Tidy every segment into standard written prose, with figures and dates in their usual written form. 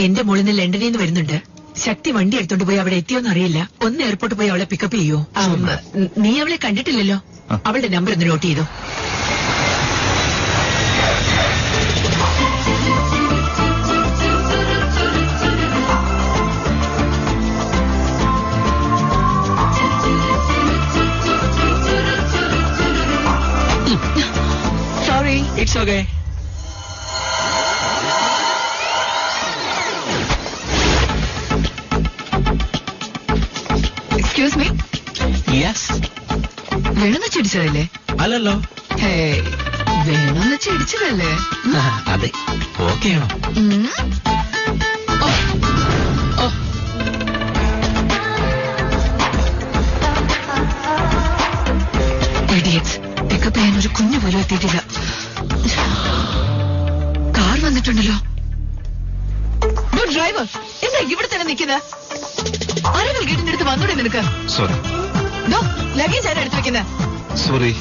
എന്റെ മോളിൽ നിന്ന് ലണ്ടനിൽ നിന്ന് വരുന്നുണ്ട്. ശക്തി വണ്ടി എടുത്തോണ്ട് പോയി അവിടെ എത്തിയോന്ന് അറിയില്ല. ഒന്ന് എയർപോർട്ട് പോയി അവളെ പിക്കപ്പ് ചെയ്യൂ. നീ അവളെ കണ്ടിട്ടില്ലല്ലോ. അവളുടെ നമ്പർ ഒന്ന് നോട്ട് ചെയ്തോ. Sorry, it's okay. Excuse me. Yes. വേണമെന്ന് വെച്ചിടിച്ചതല്ലേ? അല്ലല്ലോ. വേണമെന്ന് വെച്ചിടിച്ചതല്ലേ? അതെ. ഓക്കെയാണോ? പിക്കപ്പ് ചെയ്യാൻ ഒരു കുഞ്ഞു പോലും എത്തിയിട്ടില്ല. കാർ വന്നിട്ടുണ്ടല്ലോ. ഡ്രൈവർ എന്താ ഇവിടെ തന്നെ നിൽക്കുന്നത്? ആരെങ്കിലും ഗേറ്റിന്റെ അടുത്ത് വന്നൂടെ നിനക്ക്? സോറി. ലഗേജ് ആരാ എടുത്ത് വെക്കുന്നത്? സോറി.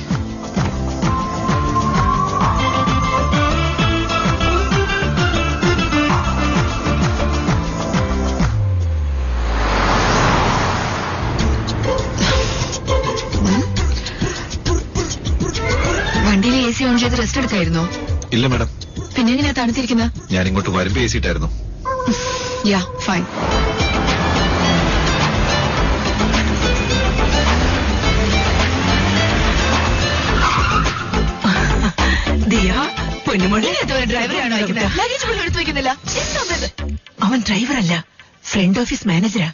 വണ്ടിയിൽ AC ഓൺ ചെയ്ത് റെസ്റ്റ് എടുക്കായിരുന്നോ? ഇല്ല മാഡം. പിന്നെ എങ്ങനെയാ തണുത്തിരിക്കുന്നത്? ഞാൻ ഇങ്ങോട്ട് വരുമ്പോ AC ഇട്ടായിരുന്നു. യാ ഫൈൻ. ഡ്രൈവറാണോ? ലഗേജ് പോലും എടുത്തു വെക്കുന്നില്ല. അവൻ ഡ്രൈവറല്ല, ഫ്രണ്ട് ഓഫീസ് മാനേജരാ.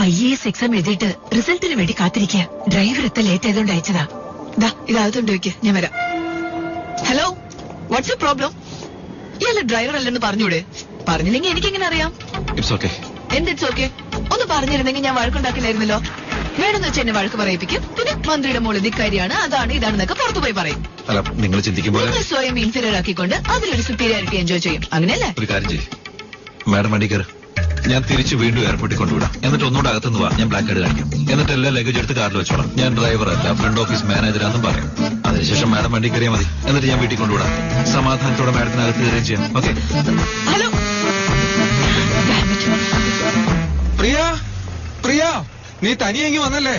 IAS എക്സാം എഴുതിയിട്ട് റിസൾട്ടിന് വേണ്ടി കാത്തിരിക്കുക. ഡ്രൈവർ എത്ര ലേറ്റ് ആയതുകൊണ്ട് അയച്ചതാ. ഇതാകത്തോണ്ട് വയ്ക്ക്, ഞാൻ വരാം. Hello, what's your problem? ഇയാളെ ഡ്രൈവർ അല്ലെന്ന് പറഞ്ഞൂടെ? പറഞ്ഞില്ലെങ്കിൽ എനിക്കെങ്ങനെ അറിയാം? It's okay. എന്ത് ഇറ്റ്സ് ഓക്കേ? ഒന്ന് പറഞ്ഞിരുന്നെങ്കിൽ ഞാൻ വഴക്കുണ്ടാക്കില്ലായിരുന്നല്ലോ. വേണമെന്ന് വെച്ചാൽ എന്നെ വഴക്ക് പറയിപ്പിക്കും. പിന്നെ മന്ത്രിയുടെ മോള് ധിക്കാരിയാണ്, അതാണ് ഇതാണെന്നൊക്കെ പുറത്തു പോയി പറയും. അല്ല, നിങ്ങൾ ചിന്തിക്കുമ്പോൾ നിങ്ങൾ സ്വയം ഇൻഫീരിയർ ആക്കിക്കൊണ്ട് അതിലൊരു സുപ്പീരിയോറിറ്റി എൻജോയ് ചെയ്യും. അങ്ങനെയല്ലേ? ഒരു കാര്യം ചെയ്യും മാഡം, വണ്ടി കയറ്. ഞാൻ തിരിച്ചു വീണ്ടും എയർപോർട്ടിൽ കൊണ്ടുവിടാം. എന്നിട്ട് ഒന്നുകൂടെ അകത്തുനിന്ന് വാ, ഞാൻ ബ്ലാക്ക് കാർഡ് കാണിക്കും. എന്നിട്ട് എല്ലാ ലഗേജ് എടുത്ത് കാറിൽ വെച്ചോളാം. ഞാൻ ഡ്രൈവറല്ല, ഫ്രണ്ട് ഓഫീസ് മാനേജറാന്നും പറയും. അതിനുശേഷം മാഡം വണ്ടി കയറിയാൽ മതി. എന്നിട്ട് ഞാൻ വീട്ടിൽ കൊണ്ടുവിടാം. സമാധാനത്തോടെ മാഡത്തിന് അകത്ത് കയറുകയും ചെയ്യാം. ഓക്കെ? ഹലോ പ്രിയ, പ്രിയ, നീ തനിയെങ്കിൽ വന്നല്ലേ?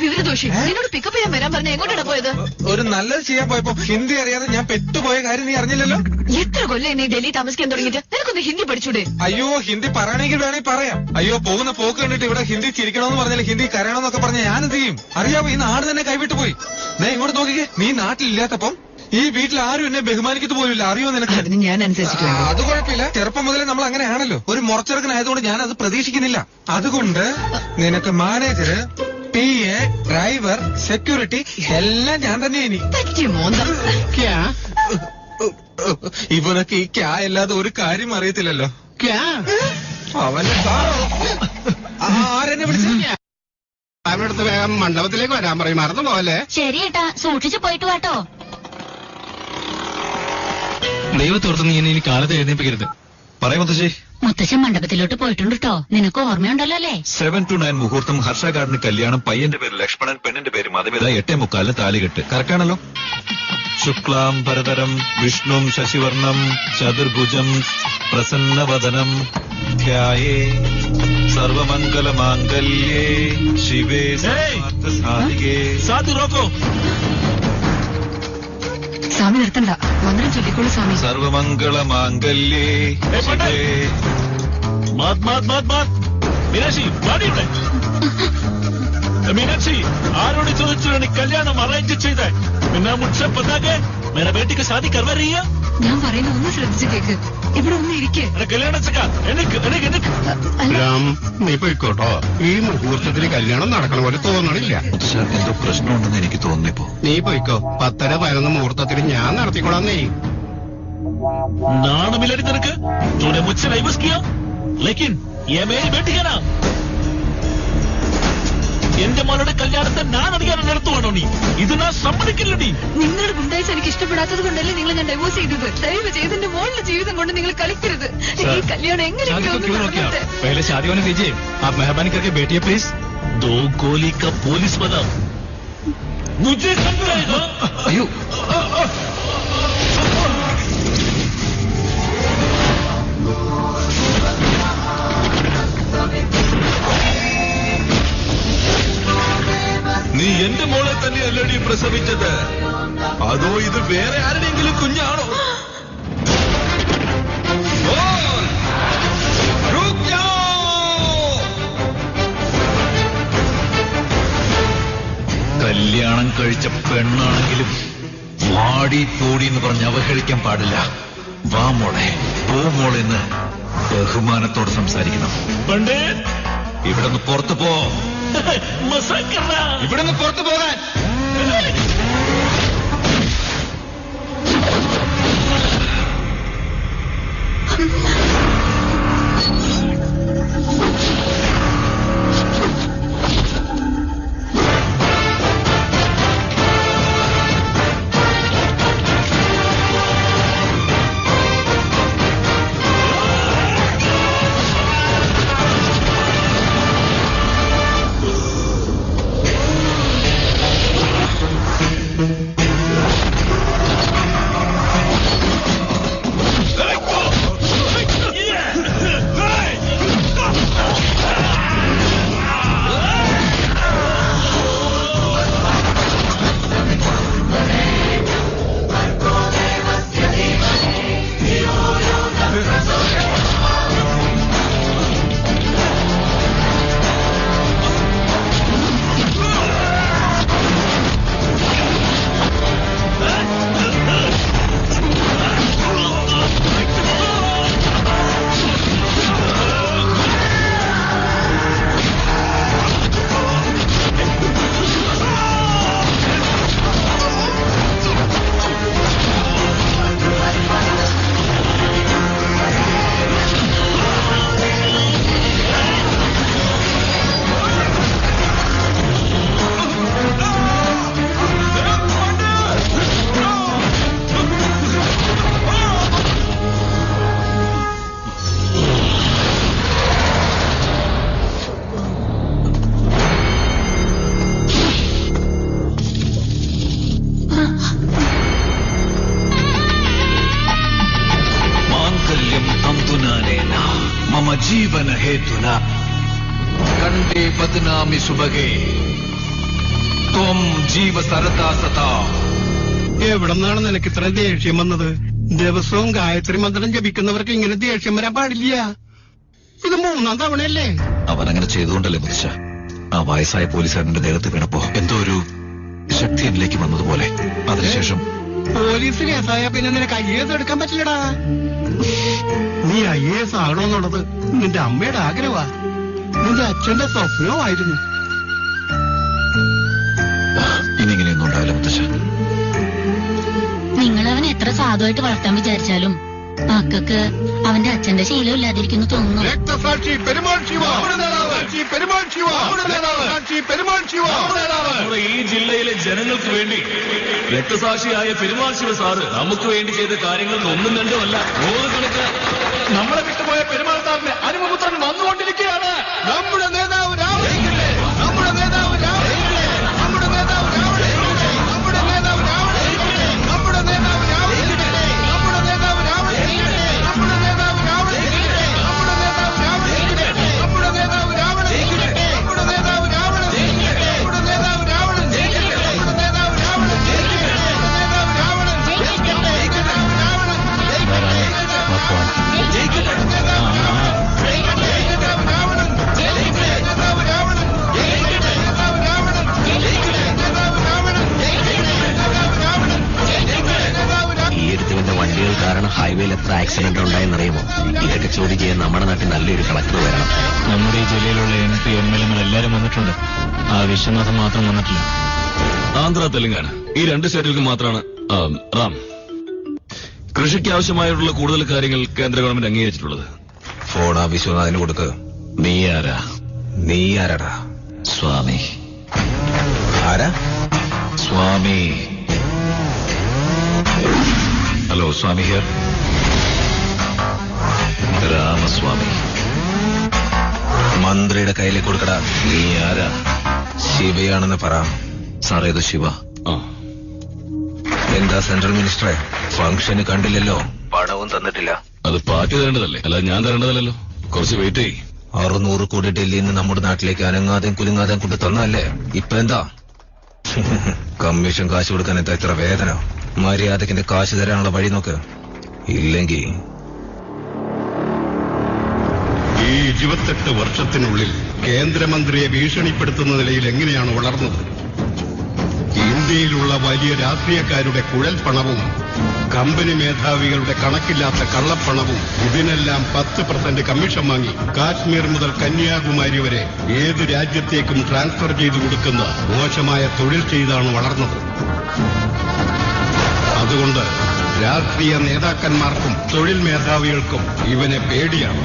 വിവരദോഷി, നിന്നോട് പിക്കപ്പ് ചെയ്യാൻ വരാൻ പറഞ്ഞ എങ്ങോട്ടാണ് പോയത്? ഒരു നല്ലത് ചെയ്യാൻ പോയപ്പോ ഹിന്ദി അറിയാതെ ഞാൻ പെട്ടുപോയ കാര്യം നീ അറിഞ്ഞില്ലല്ലോ. എത്ര കൊല്ലം നീ ഡൽഹി താമസിക്കാൻ തുടങ്ങിയിട്ട് നിനക്കൊന്ന് ഹിന്ദി പഠിച്ചൂടെ? അയ്യോ, ഹിന്ദി പറയണമെങ്കിൽ വേണമെങ്കിൽ പറയാം. അയ്യോ, പോകുന്ന പോക്ക് കണ്ടിട്ട് ഇവിടെ ഹിന്ദി ചിരിക്കണമെന്ന് പറഞ്ഞാൽ ഹിന്ദി കരയണമെന്നൊക്കെ പറഞ്ഞ ഞാൻ എന്ത് ചെയ്യും? അറിയാമോ, ഈ നാട് തന്നെ കൈവിട്ടു പോയി. നീ ഇങ്ങോട്ട് നോക്കിക്കേ, നീ നാട്ടിലില്ലാത്തപ്പം ഈ വീട്ടിൽ ആരും എന്നെ ബഹുമാനിക്കത്ത് പോലില്ല. അറിയോ നിനക്ക്? അതിന് ഞാൻ അനുസരിച്ചിട്ട് അത് കുഴപ്പമില്ല. ചെറുപ്പം മുതലേ നമ്മൾ അങ്ങനെയാണല്ലോ. ഒരു മുറച്ചെറുക്കനായതുകൊണ്ട് ഞാൻ അത് പ്രതീക്ഷിക്കുന്നില്ല. അതുകൊണ്ട് നിനക്ക് മാനേജര്, PA, ഡ്രൈവർ, സെക്യൂരിറ്റി എല്ലാം ഞാൻ തന്നെ. ഇനി ഇവനൊക്കെ ഈ ക്യാ അല്ലാതെ ഒരു കാര്യം അറിയത്തില്ലല്ലോ. അവന്റെ ആരെന്നെ വിളിച്ച അവനടുത്ത് വേഗം മണ്ഡപത്തിലേക്ക് വരാൻ പറയും. മറന്നു പോവല്ലേ? ശരി ഏട്ടാ, സൂക്ഷിച്ചു പോയിട്ട് വാട്ടോ. ദൈവത്തോർത്ത് നീ ഇനി കാലത്ത് എഴുന്നേപ്പിക്കരുത്. പറയാം മുത്തശ്ശി. മുത്തശ്ശൻ മണ്ഡപത്തിലോട്ട് പോയിട്ടുണ്ട് കേട്ടോ. നിനക്ക് ഓർമ്മയുണ്ടല്ലോ അല്ലേ? 7 to 9 മുഹൂർത്തം, ഹർഷകാടിന് കല്യാണം, പയ്യന്റെ പേര് ലക്ഷ്മണൻ, പെണ്ണിന്റെ പേര് മധുമിത, 8:45 താലികെട്ട്. കറക്റ്റാണല്ലോ? ശുക്ലാം ഭരതരം വിഷ്ണും ശശിവർണം ചതുർഭുജം പ്രസന്നവദനം ധ്യായേ സർവമംഗലമാംഗല്യേ ശിവേ സാധികേ. സ്വാമി നിർത്തണ്ട, മന്ത്രം ചൊല്ലിക്കോളൂ സ്വാമി. സർവമംഗളമാംഗല്യേ ശിവേ. मीनाक्षी आरोड़ी ചോദിച്ചു കല്യാണം അറേഞ്ച് ചെയ്തേ. പിന്നെ മുझसे पता है मेरा बेटी की शादी करवा रही है. ഞാൻ പറയുന്ന ഒന്ന് ശ്രദ്ധിച്ച് കേക്ക്. ഇവിടെ ഒന്ന് ഇരിക്കേ. കല്യാണം നീ പോയിക്കോട്ടോ. ഈ മുഹൂർത്തത്തിന് കല്യാണം നടക്കണ പോലെ തോന്നണില്ല. എന്തോ പ്രശ്നമുണ്ടെന്ന് എനിക്ക് തോന്നിപ്പോ. നീ പോയിക്കോ. 10:11 മുഹൂർത്തത്തിന് ഞാൻ നടത്തിക്കോളാം. നീ നാണമില്ലടി നിനക്ക്? तूने मुझसे नहीं बस किया, लेकिन ये मेरी बेटी है ना. എന്റെ മോളുടെ കല്യാണത്തെ ഞാൻ അറിയാൻ നടത്തുവാണോ നീ? ഇത് ഞാൻ സമ്മതിക്കില്ലടി. നിങ്ങളുടെ ഗുണ്ടായിസ് എനിക്ക് ഇഷ്ടപ്പെടാത്തത് കൊണ്ടല്ലേ നിങ്ങൾ ഞാൻ ഡൈവോഴ്സ് ചെയ്തത്. ദയവ് ചെയ്ത് എന്റെ മോളുടെ ജീവിതം കൊണ്ട് നിങ്ങൾ കളിക്കരുത്. ഈ കല്യാണം എങ്ങനെയെങ്കിലും पहले शादी होने दीजिए. आप मेहरबानी करके बैठिए प्लीज. 2 गोली का पुलिस बना मुझे समझाएगा. നീയല്ലടി പ്രസവിച്ചത്, അതോ ഇത് വേറെ ആരുടെയെങ്കിലും കുഞ്ഞാണോ? കല്യാണം കഴിച്ച പെണ്ണാണെങ്കിലും വാടി തോടി എന്ന് പറഞ്ഞ് അവഹേളിക്കാൻ പാടില്ല. വാ മോളെ, പോ മോളെന്ന് ബഹുമാനത്തോടെ സംസാരിക്കണം. ഇവിടെ നിന്ന് പുറത്തു പോ. ഇവിടെ നിന്ന് പുറത്തു പോകാൻ. ജീവന ഹേതുന കണ്ടേ ബദ്നാമി സുബഹേ ത്വം ജീവ സരതാ സതാ. എവിടെ നിന്നാണ് നിനക്ക് ഇത്ര ദേഷ്യം വന്നത്? ദിവസവും ഗായത്രി മന്ത്രം ജപിക്കുന്നവർക്ക് ഇങ്ങനെ ദേഷ്യം വരാൻ പാടില്ല. ഇത് 3ാം തവണയല്ലേ? അവനങ്ങനെ ചെയ്തുകൊണ്ടല്ലേ മുത്തശ്ശ ആ വയസ്സായ പോലീസുകാരന്റെ ദേഹത്ത് വീണപ്പോ എന്തോ ഒരു ശക്തി എന്നിലേക്ക് വന്നതുപോലെ. അതിനുശേഷം പോലീസ് കേസായ പിന്നെ നിനക്ക് IAS എടുക്കാൻ പറ്റില്ലടാ. നീ IAS ആകണമെന്നുള്ളത് നിന്റെ അമ്മയുടെ ആഗ്രഹമാ, നിന്റെ അച്ഛന്റെ സ്വപ്നവുമായിരുന്നു. ഇനിങ്ങനെയൊന്നും ഉണ്ടാവില്ല മുത്തശ്ശ. നിങ്ങളവൻ എത്ര സാധുവായിട്ട് വളർത്താൻ വിചാരിച്ചാലും മക്കൾക്ക് അവന്റെ അച്ഛന്റെ ശീലം ഇല്ലാതിരിക്കുന്നു തോന്നുന്നു. രക്തസാക്ഷി പെരുമാൾ ശിവ, പെരുമാൾ ശിവ, സാക്ഷി പെരുമാൾ ശിവ. ഈ ജില്ലയിലെ ജനങ്ങൾക്ക് വേണ്ടി രക്തസാക്ഷിയായ പെരുമാൾ ശിവ സാറ് നമുക്ക് വേണ്ടി ചെയ്ത കാര്യങ്ങൾക്ക് ഒന്നും രണ്ടുമല്ല 100 കണക്ക്. നമ്മളെ വിട്ടുപോയ പെരുമാൾ സാറിന്റെ അനുപുത്രൻ വന്നുകൊണ്ടിരിക്കുകയാണ്. നമ്മുടെ നേതാവ് രാഹുൽ, നമ്മുടെ നേതാവ് രാഹുൽ, നമ്മുടെ നേതാവ് രാഹുൽ, നമ്മുടെ നേതാവ് രാഹുൽ, നമ്മുടെ നേതാവ് രാഹുൽ, നമ്മുടെ നേതാവ് രാഹുൽ, നമ്മുടെ നേതാവ് രാഹുൽ, നമ്മുടെ നേതാവ് രാഹുൽ, നമ്മുടെ നേതാവ് രാഹുൽ, നമ്മുടെ നേതാവ് രാഹുൽ, നമ്മുടെ നേതാവ് രാഹുൽ, നമ്മുടെ നേതാവ് രാഹുൽ, നമ്മുടെ നേതാവ് രാഹുൽ. ഈ എടുത്തവന്റെ വണ്ടികൾ കാരണം ഹൈവേയിൽ എത്ര ആക്സിഡന്റ് ഉണ്ടായെന്നറിയുമോ? ഇതൊക്കെ ചോദ്യം ചെയ്യാൻ നമ്മുടെ നാട്ടിൽ നല്ലൊരു കളക്ടർ വരണം. നമ്മുടെ ഈ ജില്ലയിലുള്ള MP MLA എല്ലാരും വന്നിട്ടുണ്ട്. ആ വിശ്വനാഥൻ മാത്രം വന്നിട്ടില്ല. ആന്ധ്ര തെലങ്കാന ഈ 2 സ്റ്റേറ്റുകൾക്ക് മാത്രമാണ് റാം കൃഷിക്ക് ആവശ്യമായിട്ടുള്ള കൂടുതൽ കാര്യങ്ങൾ കേന്ദ്ര ഗവൺമെന്റ് അംഗീകരിച്ചിട്ടുള്ളത്. ഫോൺ ആ വിശ്വനാഥന് കൊടുക്ക്. നീ ആരാ? നീ ആരടാ? സ്വാമി. ആരാ? സ്വാമി. Hello, Swami here. രാമസ്വാമി. മന്ത്രിയുടെ കയ്യിലേക്ക് കൊടുക്കടാ. നീ ആരാ? ശിവയാണെന്ന് പറ. സാറേ, ഇത് ശിവ. എന്താ സെൻട്രൽ മിനിസ്റ്ററെ, ഫംഗ്ഷന് കണ്ടില്ലല്ലോ, പണവും തന്നിട്ടില്ല. അത് പാർട്ടി തരേണ്ടതല്ലേ, അല്ലാതെ ഞാൻ തരേണ്ടതല്ലോ. കുറച്ച് വെയിറ്റ് ചെയ്യ്. 600 കോടി ഡൽഹിയിൽ നിന്ന് നമ്മുടെ നാട്ടിലേക്ക് അനങ്ങാതെയും കുലുങ്ങാതെയും കൊണ്ട് തന്നല്ലേ. ഇപ്പൊ എന്താ? കമ്മീഷൻ കാശ് കൊടുക്കാൻ എന്താ ഇത്ര വേദന? മര്യാദക്കിന്റെ കാശ് തരാനുള്ള വഴി നോക്ക്. ഇല്ലെങ്കിൽ ഈ 28 വർഷത്തിനുള്ളിൽ കേന്ദ്രമന്ത്രിയെ ഭീഷണിപ്പെടുത്തുന്ന നിലയിൽ എങ്ങനെയാണ് വളർന്നത്? ഇന്ത്യയിലുള്ള വലിയ രാഷ്ട്രീയക്കാരുടെ കുഴൽപ്പണവും കമ്പനി മേധാവികളുടെ കണക്കില്ലാത്ത കള്ളപ്പണവും ഇതിനെല്ലാം 10% കമ്മീഷൻ വാങ്ങി കാശ്മീർ മുതൽ കന്യാകുമാരി വരെ ഏത് രാജ്യത്തേക്കും ട്രാൻസ്ഫർ ചെയ്തു കൊടുക്കുന്ന മോശമായ തൊഴിൽ ചെയ്താണ് വളർന്നത്. അതുകൊണ്ട് രാഷ്ട്രീയ നേതാക്കന്മാർക്കും തൊഴിൽ മേധാവികൾക്കും ഇവനെ പേടിയാണ്.